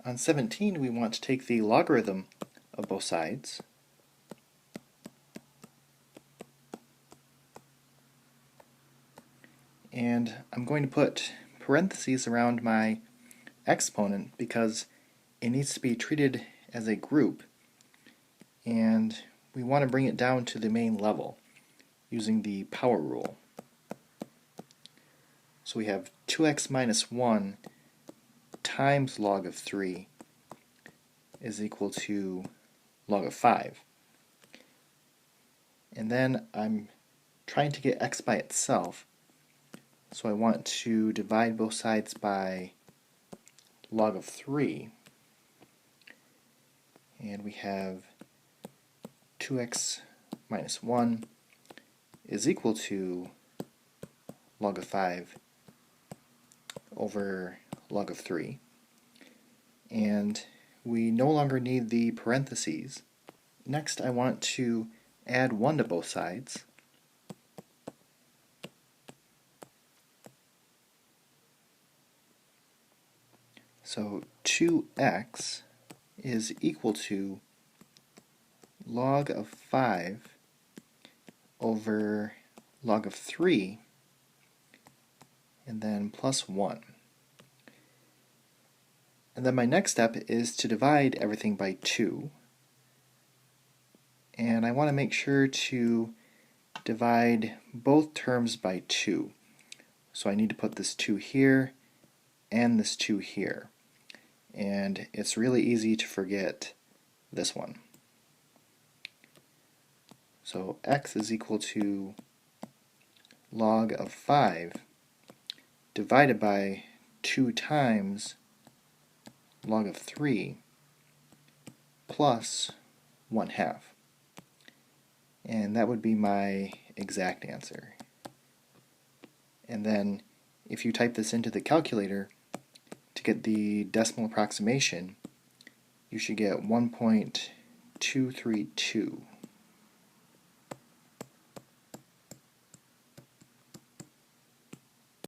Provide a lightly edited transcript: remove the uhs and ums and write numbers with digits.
On 17, we want to take the logarithm of both sides. And I'm going to put parentheses around my exponent because it needs to be treated as a group, and we want to bring it down to the main level using the power rule. So we have 2x minus 1 times log of 3 is equal to log of 5. And then I'm trying to get x by itself, so I want to divide both sides by log of 3. And we have 2x minus 1 is equal to log of 5 over log of 3. And we no longer need the parentheses. Next, I want to add 1 to both sides. So 2x is equal to log of 5 over log of 3, and then plus 1. And then my next step is to divide everything by 2. And I want to make sure to divide both terms by 2. So I need to put this 2 here and this 2 here. And it's really easy to forget this one. So x is equal to log of 5 divided by 2 times log of 3 plus 1/2. And that would be my exact answer. And then if you type this into the calculator to get the decimal approximation, you should get 1.232.